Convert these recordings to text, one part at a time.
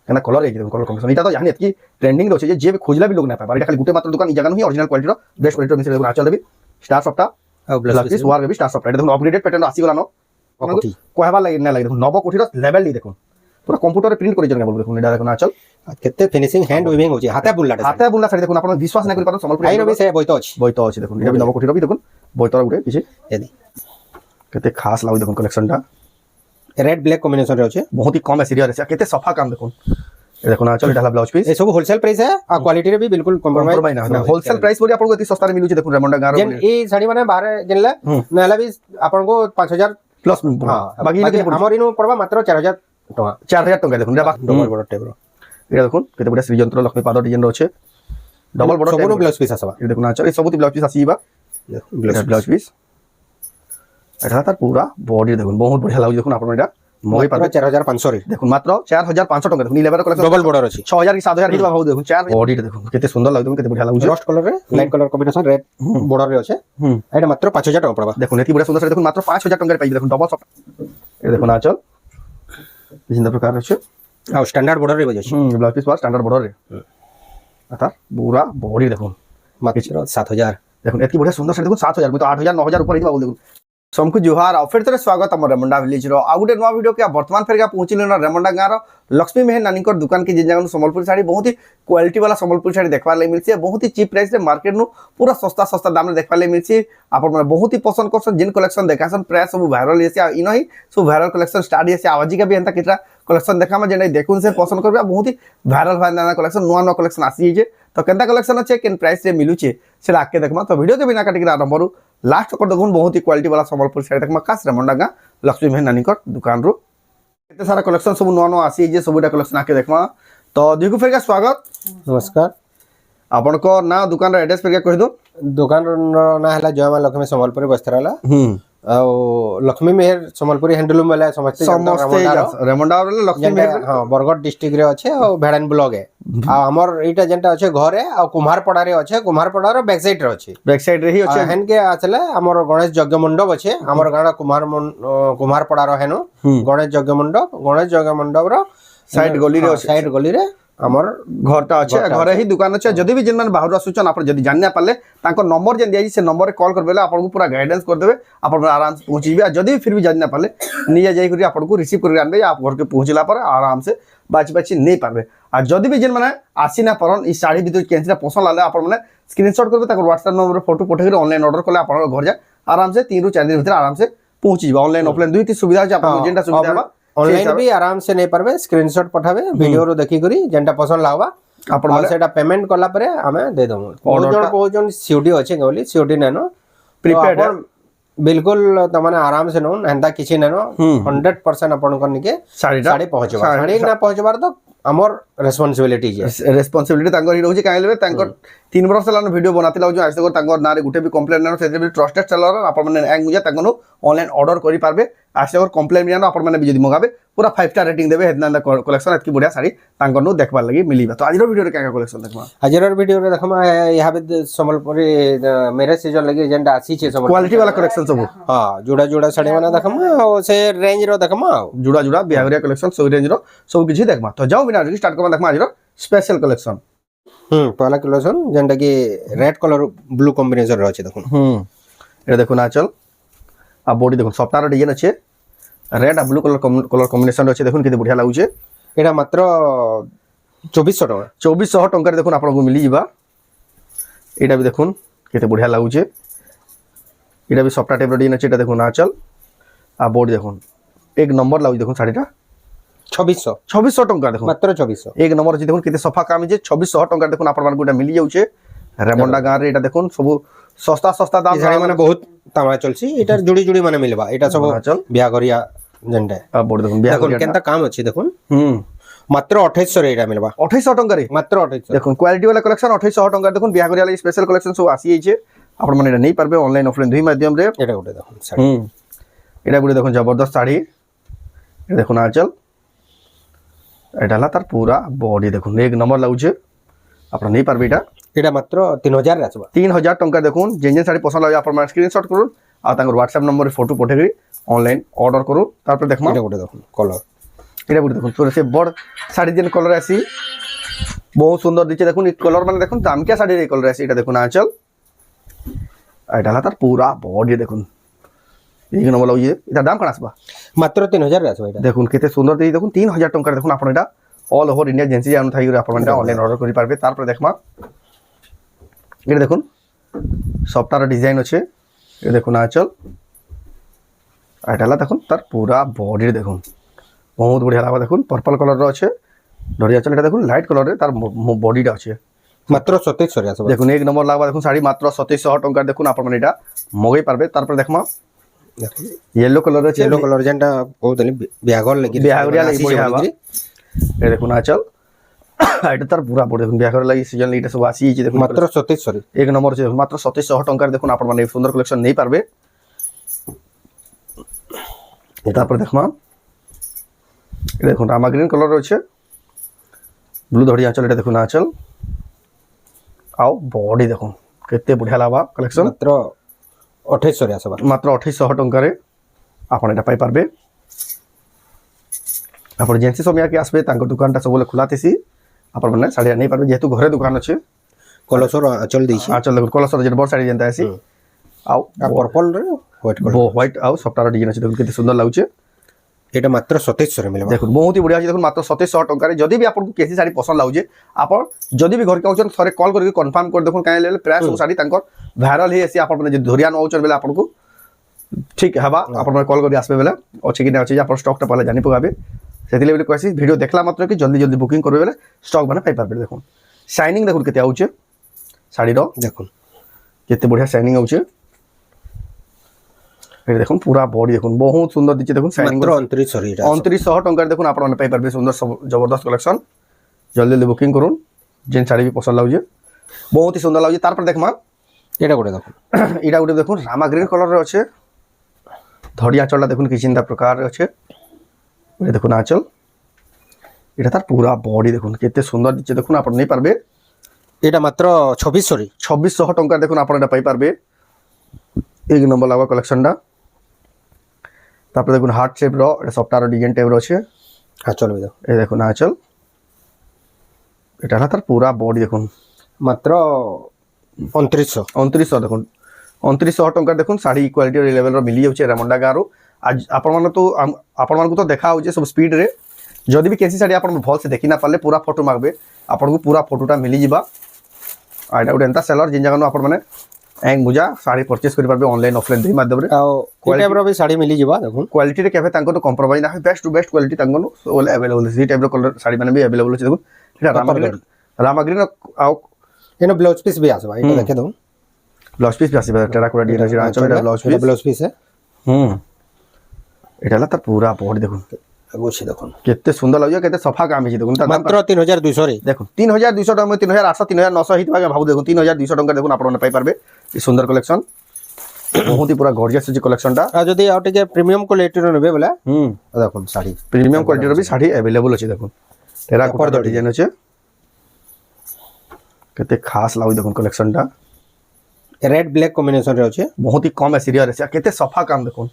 কেনা কলর এই দেখুন কলর কম্বিনেশন এটা তো জানি এতকি ট্রেন্ডিং রয়েছে যে যে খুঁজলা বি লোক না পাবে এটা খালি গুটে মাত্র দোকান এই জায়গা হি অরিজিনাল কোয়ালিটির বেস্ট কোয়ালিটির মিশে দেখুন আচল দেবি স্টার সফটটা ଆଉ ব্লাউজ পিস ওয়ার বেবি স্টার সফটটা এটা দেখুন আপগ্রেডেড প্যাটার্ন আসি গলানো কহবা লাগি না লাগি দেখুন নব কোঠির লেভেল দি দেখুন পুরা কম্পিউটারে প্রিন্ট করে জনে বলবো দেখুন এটা দেখুন আচল କେତେ ଫିନିସିଂ ହ୍ୟାଣ୍ଡ ୱିଭିଂ ହଉଛି ହାତେ ବୁଲାଟା হাতে বুনলা শাড়ি দেখুন আপনারা বিশ্বাস না করি পারেন সম্বলপুর ଆଇର ବି ସେ বইতো ଅଛି বইতো আছে দেখুন এটা বি নব কোঠির বি দেখুন বইতর গুটে পিছে ଏଦି কেতে খাস লাগি দেখুন কালেকশনটা ରେଡ୍ ବ୍ଲାକ୍ କମ୍ବିନେସନରେ ଅଛି बहुत ही कम एसिरिया है केते सफा काम देखुन ये देखुन आचल एटा ब्लाउज पीस ଏ ସବୁ ହୋଲସେଲ ପ୍ରାଇସ୍ है ଆଉ କ୍ୱାଲିଟି ରେ ବି बिल्कुल कॉम्प्रोमाइज ना होलसेल प्राइस बोली आपन को एति सस्ता रे मिलु छै देखुन रेमंडा गारो जेन ए साड़ी माने बाहर जेनले नहला भी आपन को 5000 प्लस बाकी हमर इनो पड़बा मात्र 4000 टका 4000 टका देखुन बा डबल बॉर्डर टाइप रो एटा देखुन केते बडा श्रीयंत्र लक्ष्मी पाद डिजाइन रो छै डबल बॉर्डर सब ब्लाउज पीस आसबा ये देखुन आचल ए सब ब्लाउज पीस आसीबा ब्लाउज पीस एटा तार पूरा बॉडी देखुन बहुत बढ़िया लागु देखुन आपन एटा मोई पाबे 4500 रे देखुन मात्र 4500 टका देखुन 11 कलेक्शन डबल बॉर्डर अछि 6000 की 7000 हितबा भाव देखुन 4 बॉडी देखुन केते सुंदर लागु केते बढ़िया लागु रस्ट कलर रे light colour combination red border रे अछि एटा मात्र 5000 टका पड़बा देखुन एति बढ़िया सुंदर से देखुन मात्र 5000 टका रे पाई देखुन डबल सॉफ्ट ये देखुन आचल जिंदा प्रकार रे छै आ स्टैंडर्ड बॉर्डर रे बजे अछि ब्लाउज पीस पर स्टैंडर्ड बॉर्डर रे आता पूरा बॉडी देखुन मात्र 7000 देखुन एति बढ़िया सुंदर से देखुन 7000 में तो 8000 9000 ऊपर हितबा देखुन समकु जुहार और फिर तेरे स्वागत हमर रेमंडा विलेज रो आ गुटे नवा वीडियो के वर्तमान फेर का पहुंचिले ना रेमंडा गां रो लक्ष्मी मेहर नानी दुकान की जिन जगह संबलपुर साड़ी बहुत ही क्वालिटी वाला संबलपुर साड़ी देखवा ले मिलसी बहुत ही चीप प्राइस रे मार्केट नु पूरा सस्ता सस्ता दाम रे देखवा ले मिलसी आपन माने बहुत ही पसंद करसन जिन कलेक्शन देखासन प्राय सब वायरल येसी इनो ही सब वायरल कलेक्शन स्टार्ट येसी आवाजी का भी एंता कितना कलेक्शन देखा में जेने देखुन से पसंद करबा बहुत ही वायरल वायरल कलेक्शन नुवा नुवा कलेक्शन आसी जे तो केनता कलेक्शन अच्छे केन प्राइस रे मिलु छे सेला आके देखमा तो वीडियो के बिना काटी के आरंभ करू लास्ट तक देखुन बहुत ही क्वालिटी वाला संबलपुर साड़ी देखमा खास रेमंडा गां लक्ष्मी मेहर नानी दुकान रो केते सारा कलेक्शन सब नुवा नुवा आसी जे सबटा कलेक्शन आके देखमा तो दिगु फेर का स्वागत नमस्कार आपन को ना दुकान रो एड्रेस फेर का कहि दो दुकान रो ना हला जयमा लक्ष्मी संबलपुर बस्तराला आ लक्ष्मी मेहर संबलपुरी हैंडलूम वाला समझते रेमंडा रो लक्ष्मी मेहर हां बरगढ़ डिस्ट्रिक्ट रे अच्छे और भेड़ान ब्लॉक है आ हमर एटा जेंटा अच्छे घरे आ कुम्हारपड़ा रे अच्छे कुम्हारपड़ा रो बैक साइड रे अच्छे बैक साइड रे ही अच्छे हेन के आछले हमर गणेश यज्ञ मंडप अच्छे हमर गाना कुम्हारपड़ा रो हेनु गणेश यज्ञ मंडप रो साइड गली रे हमर घरटा अच्छे घरे ही दुकान अच्छे जदी भी जिन मन बाहर आसुचन आप जदी जानना पाले तांको नंबर जेन दिया से नंबर रे कॉल करबेला आपन को पूरा गाइडेंस कर देबे आपन आराम से पहुंच जीबे जदी भी फिर भी जानना पाले निया जाई करी आपन को रिसीव कर आनबे आप घर के पहुंचला पर आराम से बाची नहीं पारबे आ जदी भी जिन माने आसी ना परन ई साड़ी भीतर कैंसिला पसंद लाले आपन माने स्क्रीनशॉट करबे ताको WhatsApp नंबर फोटो पठे के ऑनलाइन ऑर्डर करले आपन घर जा आराम से 3 ରୁ 4 दिन भीतर आराम से पहुंच जीबे ऑनलाइन ऑफलाइन दुई ती सुविधा छै आपन जेंटा सुविधा बा ऑनलाइन भी आराम से नहीं पारबे स्क्रीनशॉट पठाबे वीडियो रो देखि करी जेंटा पसंद लागबा आपन माने सेटा पेमेंट करला परे हमें दे दमु कोजन सीओडी अछि गली सीओडी ननो प्रीपेड बिल्कुल तमने आराम से नोन हंदा किछि ननो 100% अपन करनी के साड़ी पहुंचबा साड़ी ना पहुंचबार तो हमर रिस्पांसिबिलिटी जे रिस्पांसिबिलिटी तांगर ही रहउछि काहे लेबे तांकर 3 वर्ष लानो वीडियो बनाते लाउ जो आज तक तांगर नारे गुटे भी कंप्लेंट ननो से भी ट्रस्टेड सेलर अपन माने एक मुजे तांगनो ऑनलाइन ऑर्डर करि पारबे आज तक कंप्लेंट बिना अपन माने भी जदी मगाबे पूरा 5 स्टार रेटिंग देबे हेतना कलेक्शन एतकी बढ़िया साड़ी तांगर नो देखबा लागि मिलिबा तो आजिरो वीडियो रे का कलेक्शन देखमा आजिरो वीडियो रे देखमा यहा बे संबलपुरी मैरिज सीजन लागि जेंटा आसी छे सब क्वालिटी वाला कलेक्शन सब हां जुड़ा जुड़ा साड़ी माने देखमा ओ से रेंज रो देखमा जुड़ा जुड़ा बिहावरिया कलेक्शन सब रेंज रो सब किछि देखमा तो जाओ बिना स्टार्ट करबा देखमा आजिरो स्पेशल कलेक्शन पहला कलेक्शन जेंटा कि रेड कलर ब्लू कॉम्बिनेशन रहছে দেখুন এটা দেখুন আচল आ बॉडी देखुन सफ्टार डिजाइन अच्छे रेड आ ब्लू कलर कॉम्बिनेशन अच्छे देखुन केते बढ़िया लागुचे एटा मात्र 2400 टका 2400 टका रे देखुन आपन को मिली जिबा एटा भी देखुन केते बढ़िया लागुचे एटा भी सफ्टार टाइप डिजाइन अच्छे एटा देखुन आचल आ बॉडी देखुन एक नंबर लागु देखुन साड़ीटा 2600 टका देखुन मात्र 2400 एक नंबर अछि देखुन केते सफा काम जे 2600 टका देखुन आपन मानकु एटा मिली जाउचे रेमंडा गां रे एटा देखुन सब सस्ता दाम साड़ी माने बहुत तामा चलसी एटा जुड़ी जुड़ी माने मिलबा एटा सब बिया करिया जेंटे आ बोर्ड देखुन बिया करिया केनता काम अछि देखुन मात्र 2800 रे एटा मिलबा 2800 टका रे मात्र 2800 देखुन क्वालिटी वाला कलेक्शन 2800 टका देखुन बिया करिया लागि स्पेशल कलेक्शन सब आसी छै आपन माने एटा नै पारबे ऑनलाइन ऑफलाइन दुई माध्यम रे एटा गोटे देखुन साड़ी एटा गोटे देखुन जबरदस्त साड़ी ए देखुन आंचल एटा ला तार पूरा बॉडी देखुन एक नंबर लागुचे आपन नै पारबे एटा मात्र 3000 आसबा 3000 टका देखुन जेन साड़ी पसंद लागे आपन स्क्रीनशॉट करू आ तांगर WhatsApp नंबर रे फोटो पठे करी ऑनलाइन ऑर्डर करू तार पर देखमा एटा गोटे देखुन कलर এটা গুটি দেখুন পুরো সে বড় শাড়ি যেন কলর আসি বহুত সুন্দর দিচ্ছে দেখুন এই কলর মানে দেখুন দামকিয়া শাড়ির এই কলর আসি এটা দেখুন আঁচল আর এটা হলো তার পুরা বডি দেখুন এই নম্বর ইয়ে এটা দাম কাণ আসবা মাত্র 3000 রে আসবে এটা দেখুন কেতে সুন্দর দিয়ে দেখুন 3000 টাকা দেখুন আপনার এটা অল ওভার ইন্ডিয়া জেন্সি জানো থাকি আপনার এটা অনলাইন অর্ডার করে পারবে তারপরে দেখমা এটা দেখুন সফটার ডিজাইন আছে এটা দেখুন আঁচল আর এটা হলো দেখুন তার পুরা বডি দেখুন বহুত বড়িয়া লাগবে দেখুন পর্পল কালার আছে ধরি আঁচল এটা দেখুন লাইট কালারে তার বডিটা আছে মাত্র 2700 রে আসবে দেখুন এক নম্বর লাগবে দেখুন শাড়ি মাত্র 2700 টাকা দেখুন আপনার এটা মগাই পারবে তারপরে দেখমা येलो कलर আছে येलो कलर যেটা কইতলি বিয়াগর লাগি বিয়াগরিয়া লাগি বড়িয়া হবা এই দেখুন আঁচল এটা তার পুরা বড় দেখুন বিয়াগর লাগি সিজন এটা সব আসিছে দেখুন মাত্র 2700 রে এক নম্বর আছে মাত্র 2700 টাকা দেখুন আপনার মানে সুন্দর কালেকশন নেই পারবে তারপরে দেখমা এটা দেখুন রামা গ্রিন কালার আছে ব্লু ধড়ি আঁচল এটা দেখুন আঁচল আও বডি দেখুন কেতে বড়িয়া লাগবা কালেকশন মাত্র 2800 রে আসবে মাত্র 2800 টাকারে আপন এটা পাই পারবে আপন জেন্সি সমিয়া কি আসবে তাঙ্ক দোকানটা সবলে খোলাতেছি আপন মানে শাড়ি নেই পারবে যেহেতু ঘরে দোকান আছে কলসর আঁচল দিছি আঁচল দেখুন কলসর যে বড় শাড়ি যেটা আছে আও পর্পল রে হোয়াইট কলর হোয়াইট আও সফটার ডিজাইন আছে দেখুন কেতে সুন্দর লাগুছে এটা মাত্র 2700 রে মিলবা দেখুন বহুত বড়িয়া আছে দেখুন মাত্র 2700 টাকারে যদি বি আপন কেসি শাড়ি পছন্দ লাগুছে আপন যদি বি ঘর কে আউছন থরে কল করি কনফার্ম করে দেখুন কাই লেলে প্রায় সব শাড়ি তাঙ্কর ভাইরাল হে আসি আপন মানে যে ধরিয়ান আউছন বেলে আপনকু ঠিক হবা আপন কল করি আসবে বেলে আছে কি না আছে যে আপন স্টকটা পালে জানি পগাবে সেদিলে বলে কইছি ভিডিও দেখলা মাত্র কি জলদি জলদি বুকিং করবে বেলে স্টক মানে পাই পারবে দেখুন শাইনিং দেখুন কেতে আউছে শাড়ির দেখুন কেতে বড়িয়া শাইনিং আউছে এটা দেখুন পুরা বডি দেখুন বহুত সুন্দর দিচ্ছে দেখুন শাইনিং মাত্র 2900 রে এটা 2900 টাকার দেখুন আপনারা পাই পারবে সুন্দর জবরদস্ত কালেকশন জলদি জলদি বুকিং করুন যেন শাড়ি বি পছন্দ লাগুছে বহুত সুন্দর লাগুছে তারপর দেখমা এটা করে দেখুন এটা গোটে দেখুন রামা গ্রিন কলর আছে ধড়ি আঁচলটা দেখুন কি চিন্তা প্রকার আছে এটা দেখুন আঁচল এটা তার পুরা বডি দেখুন কেতে সুন্দর দিচ্ছে দেখুন আপনারা নেই পারবে এটা মাত্র 2600 রে 2600 টাকা দেখুন আপনারা এটা পাই পারবে এক নম্বর লাগা কালেকশনটা তারপরে দেখুন হার্ট শেপ র এটা সফটার ডিজাইন টাইপ আছে আঁচল দেখুন এই দেখুন আঁচল এটা হলো তার পুরা বডি দেখুন মাত্র 2900 দেখুন 2900 টাকা দেখুন শাড়ি কোয়ালিটি লেভেলর মিলি যাচ্ছে রেমন্ডা গাঁରୁ আজ আপনার তো আপনার তো দেখা হচ্ছে সব স্পিড রে যদি বি কেসি শাড়ি আপনার ভাল সে দেখি না পারলে পুরা ফটো মাগবে আপনার পুরা ফটোটা মিলি যা আর এটা গোটে এন্তা সেলর যেন জায়গা আপনার মানে এক মুজা শাড়ি পরচেজ করে পারবে অনলাইন অফলাইন দুই মাধ্যমে কোয়ালিটি টাইপর বি শাড়ি মিলি যাবা দেখুন কোয়ালিটি রে কেবে তাঙ্কনো কম্প্রোমাইজ না হয় বেস্ট টু বেস্ট কোয়ালিটি তাঙ্কনো ওলে अवेलेबल আছে এই টাইপর কলর শাড়ি মানে বি अवेलेबल আছে দেখুন এটা রামাগ্রিন আও এনো ব্লাউজ পিস বি আসবা এটা দেখে দাও ব্লাউজ পিস বি আসবে টেরাকোটা ডিজাইন আছে আঁচল এটা ব্লাউজ পিস এটা হলো তার পুরা বডি দেখুন আগুছি দেখুন কেতে সুন্দর লাগুছে কেতে সফা কাম আছে দেখুন তার মাত্র 3200 রে দেখুন 3200 টাকা 3800 3900 হিত ভাবে ভাবু দেখুন 3200 টাকা দেখুন আপনারা পাই পারবে এই সুন্দর কালেকশন বহুত পুরা গর্জিয়াস আছে কালেকশনটা আর যদি আর টিকে প্রিমিয়াম কোয়ালিটির নেবে বলে দেখুন শাড়ি প্রিমিয়াম কোয়ালিটির বি শাড়ি अवेलेबल আছে দেখুন টেরাকোটা ডিজাইন আছে কেতে খাস লাগুছে দেখুন কালেকশনটা রেড ব্ল্যাক কম্বিনেশন রে আছে बहुत ही कम सीरियर है केते सफा काम देखुन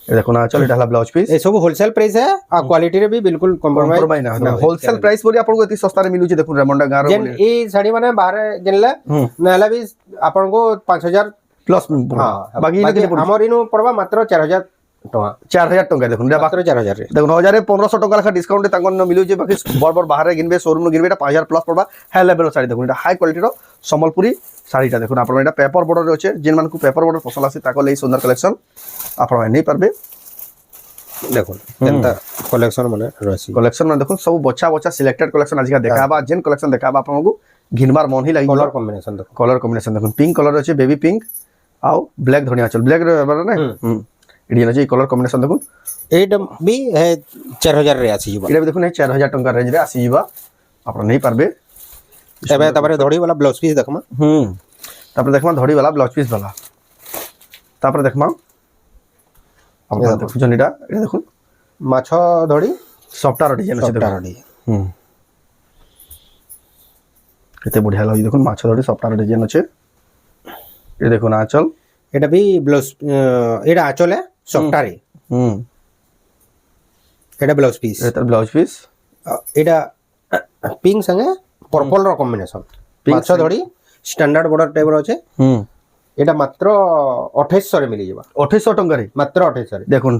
ये देखो ना चल इटा ब्लाउज पीस ए सब होलसेल प्राइस है आ क्वालिटी रे भी बिल्कुल कॉम्प्रोमाइज ना होलसेल प्राइस बोली आपन को एती सस्ता रे मिलु छै देखुन रेमंडा गारो जेन ए साड़ी माने बाहर जेनले नहला भी आपन को 5000 प्लस हां बाकी हमर इनु पड़बा मात्र 4000 टका 4000 टका देखुन मात्र 4000 रे देखुन 1500 टका लेखा डिस्काउंट तांगन न मिलु छै बाकी बर बर बाहर गिनबे शोरूम न गिनबे 5000 प्लस पड़बा हाई लेवल साड़ी देखुन এটা हाई क्वालिटी रो সম্বলপুরি শাড়িটা দেখুন আপনারা এটা পেপার বর্ডার আছে যেন মানকু পেপার বর্ডার পছন্দ আছে তাকলে এই সুন্দর কালেকশন আপনারা নেই পারবে দেখুন এন্তা কালেকশন মানে রয়েছে কালেকশন মানে দেখুন সব বচ্চা বচ্চা সিলেক্টেড কালেকশন আজকে দেখাবা যেন কালেকশন দেখাবা আপনাকু ঘিনবার মন হি লাগি কলর কম্বিনেশন দেখুন কলর কম্বিনেশন দেখুন পিঙ্ক কলর আছে বেবি পিঙ্ক আও ব্ল্যাক ধনিয়া চল ব্ল্যাক রে না এডি আছে এই কলর কম্বিনেশন দেখুন এইটা বি 4000 রে আছে যা এটা দেখুন 4000 টাকা রেঞ্জ রে আসি যা আপনারা নেই পারবে এবে তারপরে ধড়ি वाला ব্লাউজ পিস দেখমা তারপরে দেখমা ধড়ি वाला ব্লাউজ পিস वाला তারপরে দেখমা আপনারা দেখুন এটা দেখুন মাছ ধড়ি সফটার ডিজাইন আছে দেখুন কেতে বঢ়িয়া লাগি দেখুন মাছ ধড়ি সফটার ডিজাইন আছে এই দেখুন আঁচল এটা বি ব্লাউজ এটা আঁচলে সফটারে এটা ব্লাউজ পিস এটা ব্লাউজ পিস এটা পিঙ্ক সঙ্গে পর্পল র কম্বিনেশন মাছ ধড়ি স্ট্যান্ডার্ড বর্ডর টাইপর আছে এটা মাত্র 2800 রে মিলি যাবা 2800 টঙ্কারে মাত্র 2800 রে দেখুন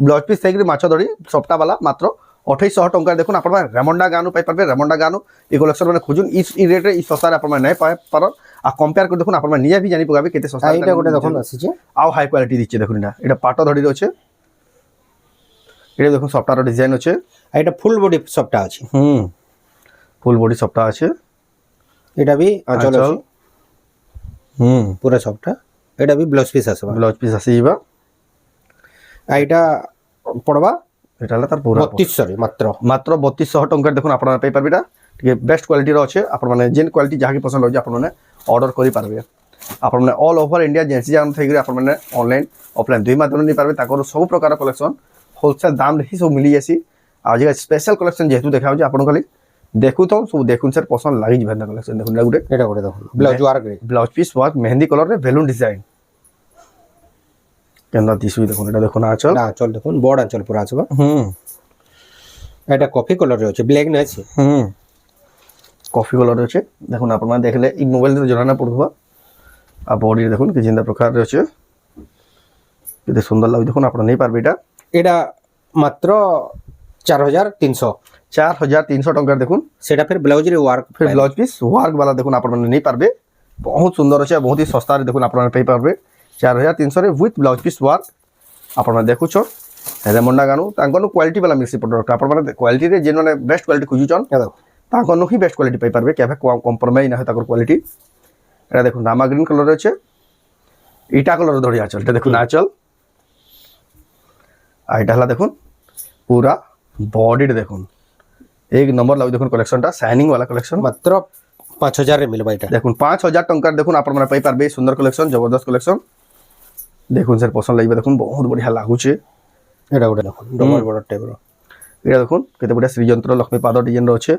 ব্লাউজ পিস থাকি মাছ ধড়ি সপ্তাহ বালা মাত্র 2800 টঙ্কার দেখুন আপনার রেমন্ডা গানু পাই পারবে রেমন্ডা গানু এই কলেকশন মানে খুঁজুন ই রেটে ই সস্তারে আপনার নাই পাই পারন আর কম্পেয়ার করে দেখুন আপনার নিজে भी জানি পকাবে কেতে সস্তা এইটা গোটে দেখুন আসিছে আও হাই কোয়ালিটি দিচ্ছে দেখুন এটা পাট ধড়ি আছে এটা দেখুন সফটওয়্যার ডিজাইন আছে এটা ফুল বডি সবটা আছে ফুল বডি সবটা আছে এটা भी আঁচল আছে পুরো সবটা এটা भी ব্লাউজ পিস আসবা ব্লাউজ পিস আসিবা এইটা পড়বা এটা হলো তার পুরো 3200 রে মাত্র মাত্র 3200 টঙ্কার দেখুন আপনারা পাই পারবে এটা ঠিক বেস্ট কোয়ালিটির আছে আপনার মানে যেন কোয়ালিটি যাকে পছন্দ হচ্ছে আপনার মানে অর্ডর করে পারবে আপনার মানে অল ওভার ইন্ডিয়া যেনসি জান থাকি আপনার মানে অনলাইন অফলাইন দুই মাধ্যমে নিয়ে পারবে তাকর সব প্রকার কলেকশন হোলসেল দাম হি সব মিলি যাসি আজ স্পেশাল কলেকশন যেহেতু দেখা হচ্ছে আপনার খালি দেখু তো সব দেখুন স্যার পছন্দ লাগি যাবে না কলেকশন দেখুন এটা গোটে দেখুন ব্লাউজ ওয়ার্ক রে blouse piece work mehendi colour রে বেলুন ডিজাইন কেন্দ্র দিশু দেখুন এটা দেখুন আঁচল আঁচল দেখুন বড় আঁচল পুরো আসবা এটা কফি কালার রে আছে ব্ল্যাক না আছে কফি কালার আছে দেখুন আপনারা দেখলে এই মোবাইল দিয়ে জনা না পড়বা আর বডি দেখুন কি জিন্দা প্রকার আছে কেতে সুন্দর লাগে দেখুন আপনারা নেই পারবে এটা এটা মাত্র 4300 4300 টঙ্কার দেখুন সেটা ফির ব্লাউজ রে ওয়ার্ক ফির ব্লাউজ পিস ওয়ার্ক वाला দেখুন আপনারা নেই পারবে বহুত সুন্দর আছে বহুত হি সস্তা রে দেখুন আপনারা পাই পারবে 4300 রে উইথ ব্লাউজ পিস ওয়ার্ক আপনারা দেখুছ রেমন্ডা গানু তাঙ্কনো কোয়ালিটি वाला মিক্সি প্রোডক্ট আপনারা কোয়ালিটি রে যেন মানে বেস্ট কোয়ালিটি খুঁজুছন তাঙ্কনো হি বেস্ট কোয়ালিটি পাই পারবে কেবে কম্প্রোমাইজ না হয় তাকর কোয়ালিটি এটা দেখুন রামা গ্রিন কালার আছে ইটা কালার ধরি আঁচল এটা দেখুন আঁচল আর এটা হলা দেখুন পুরা বডি দেখুন এক নম্বর লাগবে দেখুন কালেকশনটা শাইনিং वाला কালেকশন মাত্র 5000 রে মিলবা এটা দেখুন 5000 টঙ্কার দেখুন আপনারা পাই পারবে সুন্দর কালেকশন জবরদস্ত কালেকশন দেখুন স্যার পছন্দ লাগবে দেখুন বহুত বঢ়িয়া লাগুছে এটা গোটে দেখুন ডবল বর্ডর টাইপর এটা দেখুন কেতে বঢ়িয়া শ্রীযন্ত্র লক্ষ্মী পাদ ডিজাইন আছে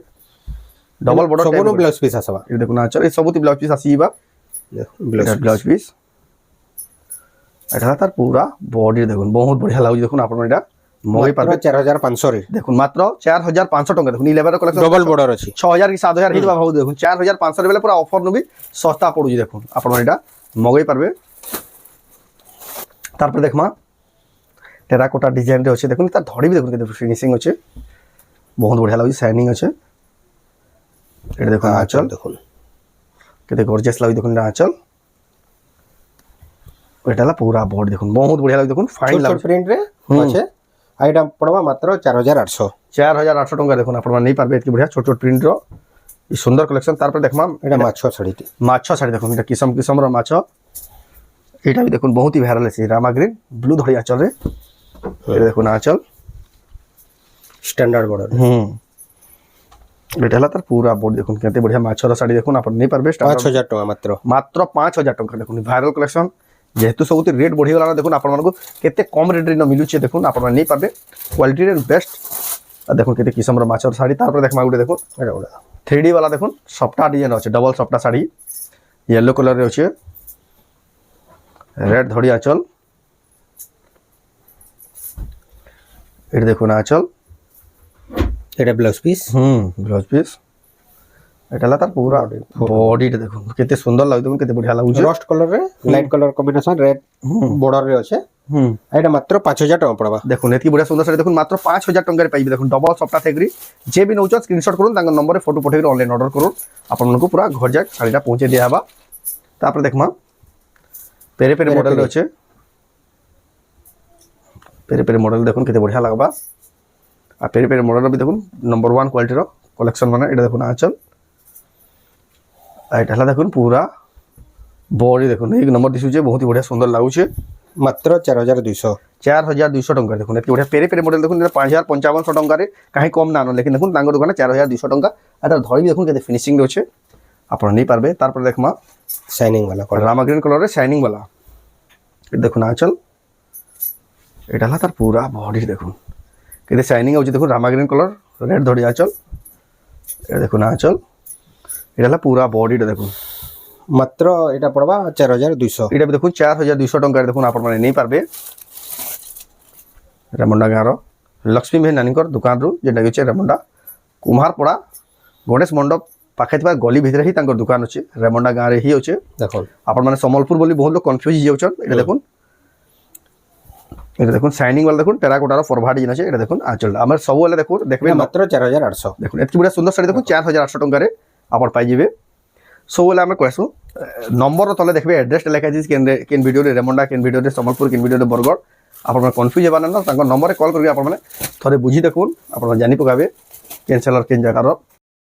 ডবল বর্ডর সবনো ব্লাউজ পিস আসবা এটা দেখুন আচ্ছা এই সবুতি ব্লাউজ পিস আসিবা ব্লাউজ পিস এটা তার পুরা বডি দেখুন বহুত বঢ়িয়া লাগুছে দেখুন আপনারা এটা মগই পারবে 4500 রে দেখুন মাত্র 4500 টাকা দেখুন 11 কালেকশন ডবল বর্ডর আছে 6000 কি 7000 হিতবা ভাউ দেখুন 4500 রে বেলে পুরা অফর নবি সস্তা পড়ুজি দেখুন আপনারা এটা মগই পারবে তারপরে দেখমা টেরাকোটা ডিজাইন রে আছে দেখুন তার ধড়ি বি দেখুন কেতে ফিনিশিং আছে বহুত বঢ়িয়া লাগুছে শাইনিং আছে এটা দেখুন আঁচল দেখুন কেতে গর্জিয়াস লাগুছে দেখুন এটা আঁচল এটা হলো পুরা বডি দেখুন বহুত বঢ়িয়া লাগুছে দেখুন ফাইন লাগুছে প্রিন্ট রে আছে আইটা পড়বা মাত্র 4800 4800 টাকা দেখুন আপনারা নেই পারবে এতকি বঢ়িয়া ছোট ছোট প্রিন্ট র এই সুন্দর কালেকশন তারপরে দেখমা এটা মাছ শাড়িটি মাছ শাড়ি দেখুন এটা কিসম কিসমর মাছ এটা भी দেখুন বহুত ही ভাইরাল আছে রামা গ্রিন ব্লু ধরি আঁচল রে এটা দেখুন আঁচল স্ট্যান্ডার্ড বর্ডর এটা হলো তার পুরা বডি দেখুন কেতে বঢ়িয়া মাছর শাড়ি দেখুন আপনারা নেই পারবে 5000 টাকা মাত্র মাত্র 5000 টাকা দেখুন ভাইরাল কালেকশন যেহেতু সবুতি রেট বঢ়ি গলা দেখুন আপনাদের কেতে কম রেট রে মিলুছে দেখুন আপনারা নেই পারবে কোয়ালিটি রে বেস্ট দেখুন কেতে কিসমর মাছর শাড়ি তারপরে দেখমা গুটে দেখুন এটা ওটা 3D वाला দেখুন সফটা ডিজাইন আছে ডবল সফটা শাড়ি येलो कलर রে আছে রেড ধড়ি আঁচল এটা দেখুন আঁচল এটা ব্লাউজ পিস ব্লাউজ পিস এটা হলো তার পুরা বডিটা দেখুন কেতে সুন্দর লাগে দেখুন কেতে বঢ়িয়া লাগুছে রস্ট কালার রে light colour combination red border রে আছে এটা মাত্র 5000 টাকা পড়বা দেখুন এতকি বঢ়িয়া সুন্দর শাড়ি দেখুন মাত্র 5000 টাকায় পাইবে দেখুন ডবল সফটা থেগরি যে বি নৌছ স্ক্রিনশট করুন তাঙ্ক নম্বরে ফটো পঠাই অনলাইন অর্ডর করুন আপনাদের পুরা ঘর যাক শাড়িটা পৌঁছে দেয়া হবা তারপরে দেখমা পেরে পেরে মডেল আছে পেরে পেরে মডেল দেখুন কেতে বঢ়িয়া লাগবা আর পেরে পেরে মডেল দেখুন নম্বর 1 কোয়ালিটির কালেকশন মানে এটা দেখুন আঁচল আর এটা হলো দেখুন পুরা বডি দেখুন এক নম্বর দিশুছে বহুত বঢ়িয়া সুন্দর লাগুছে মাত্র 4200 4200 টাকা দেখুন এত বঢ়িয়া পেরে পেরে মডেল দেখুন এটা 5500 টাকারে কাহি কম না লেকিন দেখুন তাঙ্গ দোকানে 4200 টাকা এটা ধরি দেখুন কেতে ফিনিশিং রয়েছে আপনারা নেই পারবে তারপরে দেখমা শাইনিং वाला রামা গ্রিন কালার শাইনিং वाला এটা দেখুন আঁচল এটা হলো তার পুরা বডি দেখুন কেতে শাইনিং হচ্ছে দেখুন রামা গ্রিন কালার রেড ধরি আঁচল এটা দেখুন আঁচল এটা হলো পুরা বডিটা দেখুন মাত্র এটা পড়বা 4200 এটা দেখুন 4200 টাকার দেখুন আপনারা নেই পারবে রেমন্ডা গাঁর ଲକ୍ଷ୍ମୀ ମେହେର ନାନୀଙ୍କର ଦୋକାନରୁ ଯେନ୍ଟା କି ଅଛି ରେମଣ୍ଡା କୁମ୍ଭାରପଡ଼ା ଗଣେଶ ମଣ୍ଡପ ପାଖେ ଥିବା ଗଲି ଭିତରେ ହିଁ ତାଙ୍କର ଦୋକାନ ଅଛି ରେମଣ୍ଡା ଗାଁରେ ହିଁ ଅଛି দেখুন ଆପଣମାନେ ସମ୍ବଲପୁର ବୋଲି ବହୁତ ଲୋକ କନଫ୍ୟୁଜ ହେଇଯାଉଛନ୍ এটা দেখুন শাইনিং वाला দেখুন টেরাকোটার ফরভার্ড জিনিস আছে এটা দেখুন আঁচলটা আমার ସବୁବେଳେ দেখুন দেখবে মাত্র 4800 দেখুন এত বড় সুন্দর শাড়ি দেখুন 4800 টাকারে আপন পাইଯିବେ ସବୁବେଳେ ଆମେ କହେସୁଁ ନମ୍ବର ତଳେ ଦେଖିବେ ଆଡ୍ରେସଟା ଲେଖା ହେଇଛି କେନ୍ ଭିଡ଼ିଓରେ ରେମଣ୍ଡା କେନ୍ ଭିଡ଼ିଓରେ ସମ୍ବଲପୁର କେନ୍ ଭିଡ଼ିଓରେ ବରଗଡ଼ ଆପଣମାନେ କନଫ୍ୟୁଜ ହେବାର ନା ତାଙ୍କ ନମ୍ବରରେ କଲ୍ କରିକି ଆପଣମାନେ ଥରେ ବୁଝି ଦେଖୁନ୍ ଆପଣ ଜାଣି ପକାବେ କେନ୍ ସେଲର କେନ୍ ଜାଗାର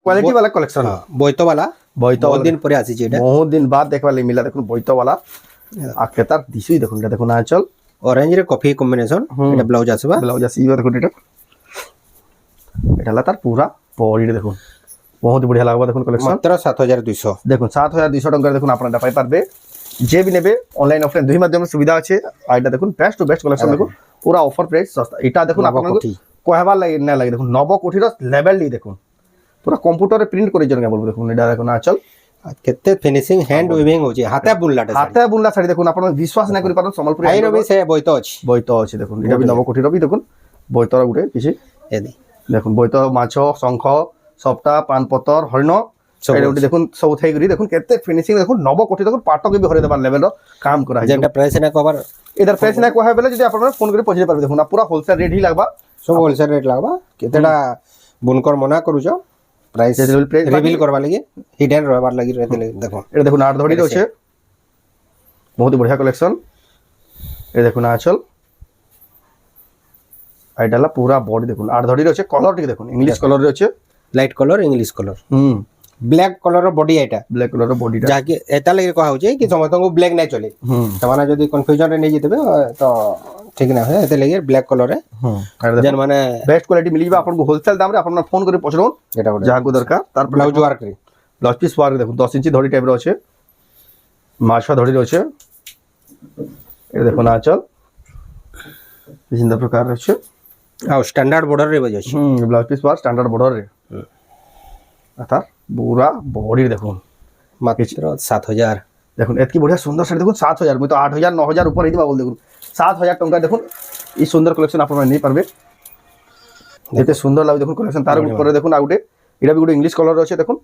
କ୍ୱାଲିଟି वाला କଲେକ୍ସନ বৈত वाला বৈত বহুত দিন পরে আসিছে এটা বহুত দিন বাদ দেখবা লাগি মিলা দেখুন বৈত वाला আর কেতার দিশুই দেখুন এটা দেখুন আঁচল অরেঞ্জ রে কফি কম্বিনেশন এটা ব্লাউজ আসবা ব্লাউজ আসিবা দেখুন এটা হলা তার পুরা বডিটা দেখুন বহুত বঢ়িয়া লাগবা দেখুন কালেকশন মাত্র 7200 দেখুন 7200 টাকার দেখুন আপনারা এটা পাই পারবে যে বি নেবে অনলাইন অফলাইন দুই মাধ্যমে সুবিধা আছে আর এটা দেখুন বেস্ট টু বেস্ট কালেকশন দেখুন পুরা অফার প্রাইস সস্তা এটা দেখুন আপনাদের কয়বার লাগে না লাগে দেখুন নব কোঠির লেভেল দি দেখুন পুরা কম্পিউটারে প্রিন্ট করে জন্য বলবো দেখুন এটা দেখুন আঁচল কেতে ফিনিশিং হ্যান্ড উইভিং হচ্ছে হাতে বুনলাটা হাতে বুনলা শাড়ি দেখুন আপনারা বিশ্বাস না করি পারেন সম্বলপুর আই রবি সে বৈত আছে বৈত আছে দেখুন এটা বি নব কোঠির বি দেখুন বৈতর গুটে কিছু এদি দেখুন বৈত মাছ শঙ্খ সপ্তা পান পতর হরিণ এটা গুটে দেখুন সব থাই করি দেখুন কেতে ফিনিশিং দেখুন নব কোঠি দেখুন পাটকে বি হরে দেবার লেভেলর কাম করা হয় যেটা প্রাইস না কভার এটার প্রাইস না কোয়া বেলে যদি আপনারা ফোন করে পৌঁছে পারবে দেখুন পুরা হোলসেল রেট হি লাগবা সব হোলসেল রেট লাগবা কেতেটা বুনকর মনা করুছ প্রাইস রিভিল করবা লাগি হিডেন রহবার লাগি রইতে লাগি দেখো এটা দেখুন 8 ধড়ি আছে বহুত বঢ়িয়া কালেকশন এই দেখুন আঁচল আইডালা পুরা বডি দেখুন 8 ধড়ি আছে কলর টিকে দেখুন ইংলিশ কলর রে আছে light colour English colour black colour body এটা ব্ল্যাক কলর বডিটা যাকে এটা লাগি কহা হচ্ছে কি সমস্তଙ୍କୁ ব্ল্যাক নাই চলে তোমার যদি কনফিউজন রে নেই যেতবে তো ঠিক না হয় এতে লাগি ব্ল্যাক কলর রে যেন মানে বেস্ট কোয়ালিটি মিলিবা আপনাকে হোলসেল দাম রে আপনারা ফোন করে পছরুন এটা বড় যাহাকু দরকার তার ব্লাউজ ওয়ার্ক রে ব্লাউজ পিস ওয়ার্ক দেখুন 10 ইঞ্চি ধড়ি টাইপ রে আছে মাছা ধড়ি রে আছে এটা দেখুন আঁচল বিভিন্ন প্রকার আছে আর স্ট্যান্ডার্ড বর্ডার রে বাজে আছে blouse piece work standard border রে তার পুরা বডি দেখুন মাত্র 7000 দেখুন এতকি বড়িয়া সুন্দর শাড়ি দেখুন 7000 মই তো 8000 9000 উপরে দিবা বল দেখুন 7000 টাকা দেখুন এই সুন্দর কালেকশন আপনারা নেই পারবে এতে সুন্দর লাগে দেখুন কালেকশন তার উপরে দেখুন আউটে এটা বি গুড ইংলিশ কলর আছে দেখুন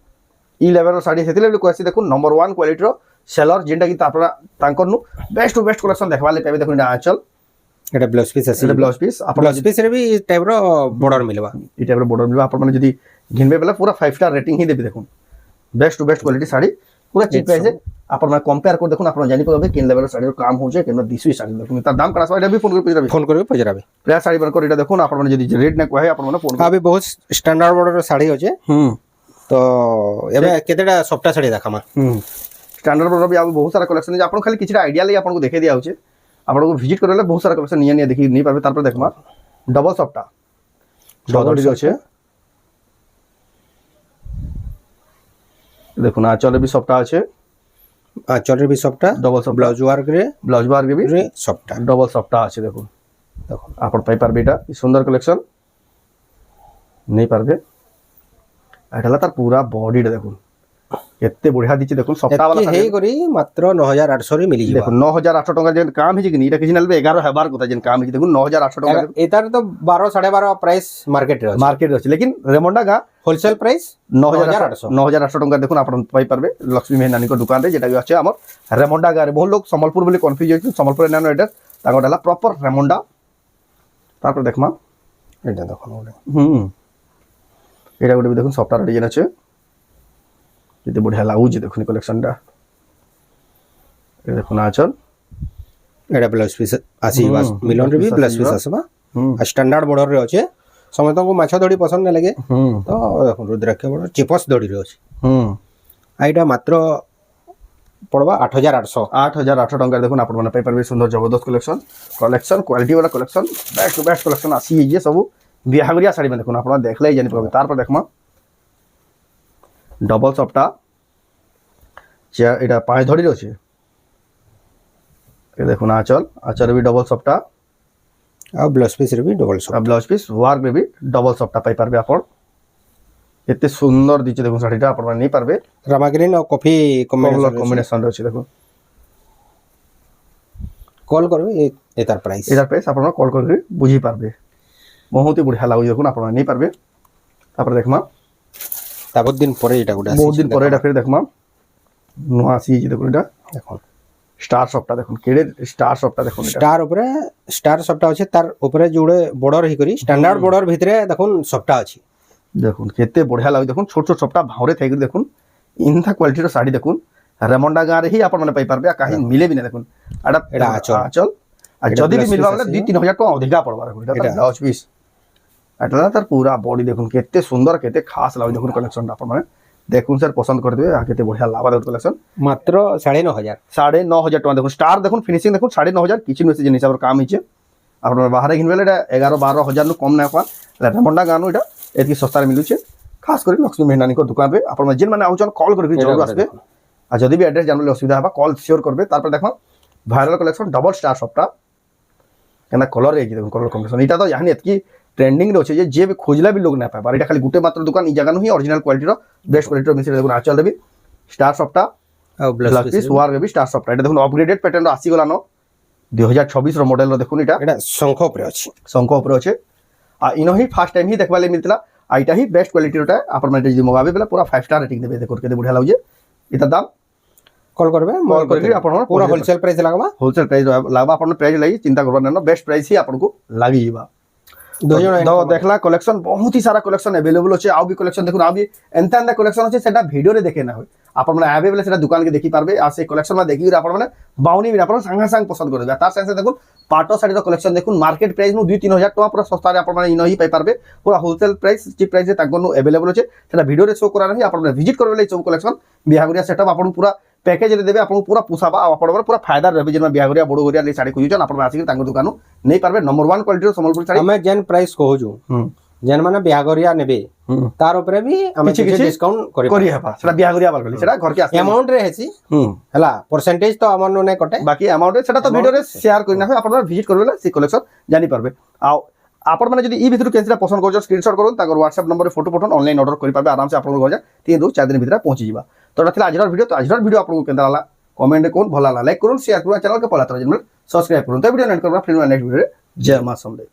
ই লেভেল শাড়ি সেতিলে কোয়াসি দেখুন নম্বর 1 কোয়ালিটির সেলর যেটা কি আপনারা তাঙ্কর নু বেস্ট টু বেস্ট কালেকশন দেখবালে পাবে দেখুন এটা আঁচল এটা ব্লাউজ পিস আছে এটা ব্লাউজ পিস ব্লাউজ পিস রে বি এই টাইপ র বর্ডার মিলবা এই টাইপের বর্ডার মিলবা আপনারা যদি ঘিনবে বেলা পুরা 5 স্টার রেটিং হি দেবে দেখুন best to best quality sari পুরা চিপ প্রাইসে আপনারা কম্পেয়ার করে দেখুন আপনারা জানি পাবে কোন লেভেলের শাড়ির কাম হচ্ছে কেন দিশুই শাড়ি দেখুন তার দাম কারা এটা বি ফোন করে পজরাবে প্রায় শাড়ি বান করে এটা দেখুন আপনারা যদি রেট না কয় আপনারা ফোন আবে বহুত স্ট্যান্ডার্ড বর্ডার শাড়ি আছে তো এবে কেতেটা সফটা শাড়ি দেখামা স্ট্যান্ডার্ড বর্ডার বি আবে বহুত সারা কালেকশন আছে আপনারা খালি কিছুটা আইডিয়া লাগি আপনাকে দেখে দিয়া হচ্ছে আপনাকে ভিজিট করলে বহুত সারা কালেকশন নিয়ে দেখি नहीं পারবে তারপর দেখমা ডবল সফটা ডবল আছে দেখুন আঁচলে বি সফটা আছে আঁচলের বি সফটা ডবল সফট ব্লাউজ ওয়ার্ক রে বি সফটা ডবল সফটা আছে দেখুন দেখুন আপন পাই পারবে এটা সুন্দর কালেকশন নেই পারবে এটা তার পুরা বডিটা দেখুন এতে বঢ়িয়া দিচ্ছে দেখুন সফটা वाला হেই করি মাত্র 9800 রে মিলি দেখুন 9800 টাকা যেন কাম হিজি কিনি এটা কিছু নালবে 11 হেবার কথা যেন কাম হিজি দেখুন 9800 টাকা এটার তো 12 12.5 প্রাইস মার্কেটে আছে মার্কেটে আছে লেকিন রেমন্ডা গা হোলসেল প্রাইস 9800 টাকা দেখুন আপনারা পাই পারবে লক্ষ্মী মেহনানিকর দোকানে যেটা আছে আমার রেমন্ডা গা বহু লোক সম্বলপুর বলে কনফিউজ হইছে সম্বলপুরে নানো এটা তাঙ্গটা হলা প্রপার রেমন্ডা তারপর দেখমা এটা দেখুন এটা গুলো দেখুন সফটওয়্যার ডিজাইন আছে যেতে বঢ়িয়া লাগুছে দেখুন কালেকশনটা এটা দেখুন আঁচল এটা ব্লাউজ পিস আসি বাস মিলন রে বি ব্লাউজ পিস আসবা আর স্ট্যান্ডার্ড বর্ডর রে আছে সমতଙ୍କୁ মাছ দড়ি পছন্দ না লাগে তো দেখুন রুদ্রাক্ষ বড় চিপস দড়ি রে আছে আইটা মাত্র পড়বা 8800 টাকা দেখুন আপন মানে পাই পারবে সুন্দর জবরদস্ত কালেকশন কোয়ালিটি वाला collection best to best collection আসি এই যে সব বিহাগরিয়া শাড়ি দেখুন আপনারা দেখলেই জানি পাবে তারপর দেখমা ডবল সফটা এটা 5 ধড়ি আছে এই দেখুন আঁচল বি ডবল সফটা আর ব্লাউজ পিস রে B double soft blouse piece work রে বি ডবল সফটা পাই পারবে আপন এতে সুন্দর দিচ্ছে দেখুন শাড়িটা আপনারা নেই পারবে রামা গ্রিন আর কফি কম্বিনেশন আছে দেখুন কল করবে এটার প্রাইস আপনারা কল করে বুঝি পারবে ବହୁତ ହି ବଢିଆ ଲାଗୁଛି ଦେଖୁন ଆପଣ ନେଇ ପାରବେ ତାପରେ ଦେଖମା ତା ବହୁତ ଦିନ ପରେ ଏଇଟା ଗୋଟେ ବହୁତ ଦିନ ପରେ এটা ফের দেখমা নয়া আসিছে দেখুন এটা দেখুন স্টার শপটা দেখুন কেড়ে স্টার শপটা দেখুন এটা স্টার সবটা আছে তার উপরে যোড়ে বর্ডর হি করি স্ট্যান্ডার্ড বর্ডর ভিতরে দেখুন সবটা আছে দেখুন কেতে বঢ়িয়া লাগুଛି দেখুন ছোট ছোট সবটা ভাউরে থাকি দেখুন ইনথা কোয়ালিটির শাড়ি দেখুন রেমন্ডা গাঁরে হি আপন মানে পাই পারবে কাহি মিলে বি না দেখুন এটা আচল আর যদি বি মিলবা বলে 2-3 হাজার টাকা অধিকা পড়বা দেখুন এটা ব্লাউজ পিস এটা তার পুরা বডি দেখুন কেতে সুন্দর কেতে খাস লাগুଛି দেখুন কালেকশনটা আপন মানে দেখুন স্যার পছন্দ করে দেবে আর কেতে বঢ়িয়া লাগবা দেখুন কালেকশন মাত্র 9,500 9,500 দেখুন স্টার দেখুন ফিনিশিং দেখুন 9,500 কিছু নছে জিনিস আবার কাম হইছে আপনার বাহারে কিনবেলে এটা 11-12 হাজার কম না পা রেমন্ডা গানো এটা এতকি সস্তারে মিলুছে খাস করে লক্ষ্মী মেহনানী দোকান রে আপনার যেন মানে আউছন কল করে জরুর আসবে আর যদি বি অ্যাড্রেস জানলে অসুবিধা হবে কল শিওর করবে তারপর দেখো ভাইরাল কালেকশন ডবল স্টার সবটা কেনা কলর এই দেখুন কলর কম্বিনেশন এটা তো জানি এতকি ট্রেন্ডিং রে আছে যে বি খোঁজলা বি লোক না পায় আর এটা খালি গুটে মাত্র দোকান এই জায়গা হি অরিজিনাল কোয়ালিটির বেস্ট কোয়ালিটির মিশে দেখুন আচল দেবি স্টার সবটা ব্লাউজ পিস ওয়ার দেবি স্টার সবটা এটা দেখুন আপগ্রেডেড প্যাটার্ন আসি গলানো 2026 র মডেল দেখুন এটা শঙ্খ উপরে আছে শঙ্খ উপরে আছে আর ইনো হি ফার্স্ট টাইম হি দেখবা লাগি মিলতলা আইটা হি বেস্ট কোয়ালিটিরটা আপনার মানে যদি মগাবে বেলা পুরা 5 স্টার রেটিং দেবে দেখুন কেতে বঢ়িয়া লাগুছে এটা দাম কল করবে কল করে আপনার পুরা হোলসেল প্রাইস লাগবা হোলসেল প্রাইস লাগবা আপনার প্রাইস লাগি চিন্তা করবা না বেস্ট প্রাইস হি আপনাকে লাগি যাবা দেখলা কলেকশন বহুত হি সারা কলেকশন अवेलेबल আছে আউ বি কলেকশন দেখুন আউ বি এন্তা এন্তা কলেকশন আছে সেটা ভিডিও রে দেখে না হয় আপনার মানে আবে বেলা সেটা দোকানকে দেখি পারবে আর সেই কলেকশন মানে দেখি আপনার মানে বাউনি বিনা আপনার সাঙ্গা সাঙ্গ পছন্দ করবে তার সাথে দেখুন পাটো শাড়ির কলেকশন দেখুন মার্কেট প্রাইস নু 2-3 হাজার টাকা পুরো সস্তারে আপনার মানে ইনহি পাই পারবে পুরো হোলসেল প্রাইস চিপ প্রাইসে তাগনু अवेलेबल আছে সেটা ভিডিও রে শো করা রহি আপনারা ভিজিট করবে এই সব কলেকশন বিহাগুরিয়া সেটআপ আপন পুরা প্যাকেজ রে দেবে আপন পুরা পুসাবা আপনার পুরা ফায়দা রবে যেন বিহাগুরিয়া বড় গরিয়া লে শাড়ি খুঁজুছন আপনারা আসি তাঙ্গ দোকানু নেই পারবে নম্বর 1 কোয়ালিটির সম্বলপুর শাড়ি আমি যেন প্রাইস কহুজু যেন মানে বিহাগরিয়া নেবে তার উপরে বি আমি কিছু ডিসকাউন্ট করি হেবা সেটা বিহাগরিয়া বল বলি সেটা ঘরকে আসে অ্যামাউন্ট রে হেছি হলা পার্সেন্টেজ তো আমার নে কটে বাকি অ্যামাউন্ট সেটা তো ভিডিও রে শেয়ার করি না হয় আপনারা ভিজিট করবে সেই কলেকশন জানি পারবে আর আপন মানে যদি ই ভিতর কেনসিটা পছন্দ করছো স্ক্রিনশট করুন তারপর WhatsApp নম্বরে ফটো পঠান অনলাইন অর্ডার করে পারবে আরামসে আপনার ঘর যা 3-4 দিন ভিতরে পৌঁছে যাবা তো এটা ছিল আজকের ভিডিও তো আজকের ভিডিও আপনাদের কেমন লাগলা কমেন্টে কোন ভালো লাগলা লাইক করুন শেয়ার করুন চ্যানেলকে পলা তরা জানবেন সাবস্ক্রাইব করুন তো ভিডিও এন্ড করবা ফির নেক্সট ভিডিওরে জয় মা সমলে।